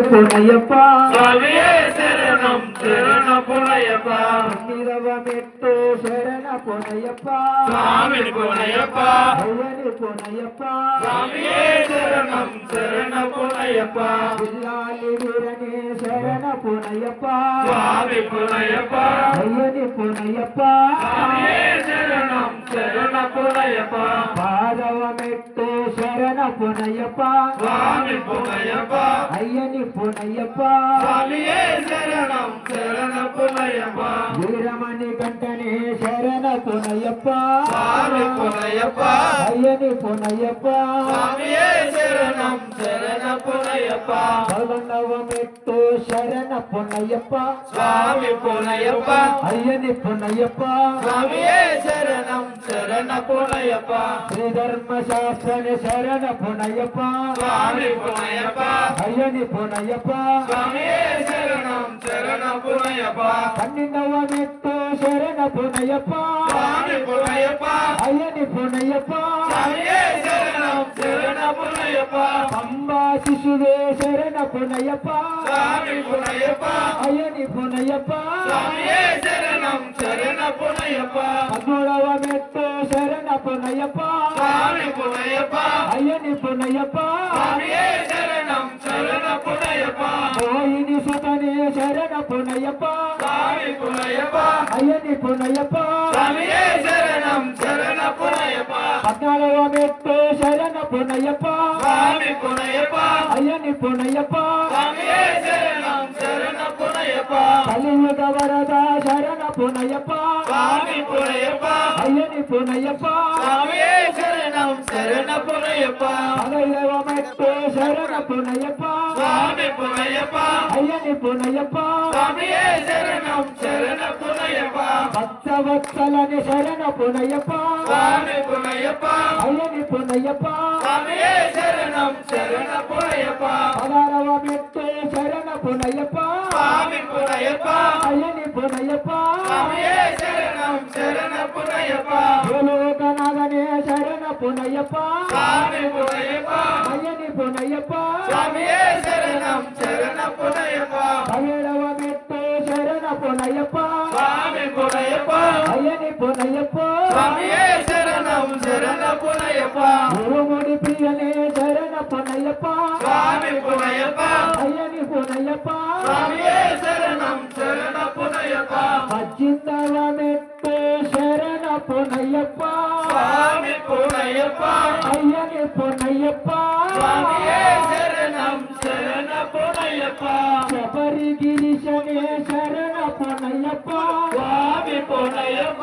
పునయ్యప్ప స్వామియే శరణం శరణ పునయ్యప్ప నిరవ మెట్టు శరణ పునయ్యప్ప స్వామి పునయ్యప్ప అయ్యని పునయ్యప్ప స్వామియే శరణం శరణ పునయ్యప్ప బిల్లాలి వీరని శరణ పునయ్యప్ప స్వామి పునయ్యప్ప అయ్యని పునయ్యప్ప స్వామియే శరణం శరణ పునయ్యప్ప పాదవ మెట్టు శరణ పునయ్యప్ప స్వామి పునయ్యప్ప అయ్యని పునయ్యప్ప స్వామియే శరణం శరణ పునయ్యప్ప వీరమణి కంటనే శరణ పునయ్యప్ప స్వామి పునయ్యప్ప అయ్యని పునయ్యప్ప స్వామియే శరణం శరణ పునయ్యప్ప పదకొండవ మెట్టు శరణ పునయ్యప్ప స్వామి పునయ్యప్ప అయ్యని పునయ్యప్ప స్వామియే శరణం శరణ పునయ్యప్ప శ్రీధర్మ శాస్త్రని శరణ పునయ్యప్ప స్వామి పునయ్యప్ప అయ్యని పునయ్యప్ప స్వామియే శరణం శరణ పునయ్యప్ప 12వ మెట్టు శరణ పునయ్యప్ప స్వామి పునయ్యప్ప అయ్యని పునయ్యప్ప స్వామియే శరణం శరణ పునయ్యప్ప పంబా శిశువే శరణ పునయ్యప్ప స్వామి పునయ్యప్ప అయ్యని పునయ్యప్ప స్వామియే శరణం శరణ పునయ్యప్ప 13వ మెట్టు శరణ పునయ్యప్ప స్వామి పునయ్యప్ప అయ్యని పునయ్యప్ప స్వామియే శరణం శరణ పునయ్యప్ప మోహిని సుతనే శరణ పునయ్యప్ప స్వామి పునయ్యప్ప అయ్యని పునయ్యప్ప స్వామియే శరణం శరణ పునయ్యప్ప 14వ మెట్టు శరణ పునయ్యప్ప స్వామి పునయ్యప్ప అయ్యని పునయ్యప్ప స్వామియే శరణం శరణ పునయ్యప్ప కలియుగ వరద శరణ పునయ్యప్ప స్వామి పునయ్యప్ప అయ్యని పునయ్యప్ప స్వామియే శరణం శరణ పునయ్యప్ప 15వ మెట్టు శరణ పునయ్యప్ప స్వామి పునయ్యప్ప అయ్యని పునయ్యప్ప స్వామియే శరణం శరణ పునయ్యప్ప భక్తవత్సలని శరణ పునయ్యప్ప స్వామి పునయ్యప్ప అయ్యని పునయ్యప్ప స్వామియే శరణం శరణ పునయ్యప్ప 16వ మెట్టు శరణ పునయ్యప్ప స్వామి పునయ్యప్ప అయ్యని పునయ్యప్ప స్వామియే శరణం శరణ పునయ్యప్ప భూలోకనాథనే శరణ పునయ్యప్ప స్వామి పునయ్యప్ప అయ్యని పునయ్యప్ప స్వామియే శరణం శరణ పునయ్యప్ప 17వ మెట్టు శరణ పునయ్యప్ప స్వామి పునయ్యప్ప అయ్యని పునయ్యప్ప స్వామియే శరణం శరణ పునయ్యప్ప గురుముడి ప్రియనే శరణ పునయ్యప్ప స్వామి పునయ్యప్ప అయ్యని పునయ్యప్ప స్వామియే శరణం శరణ పునయ్యప్ప 18వ మెట్టు శరణ పునయ్యప్ప స్వామి పునయ్యప్ప అయ్యని పునయ్యప్ప స్వామియే శరణం శరణ పునయ్యప్ప శబరి గిరిశనే శరణ పునయ్యప్ప స్వామి పునయ్యప్ప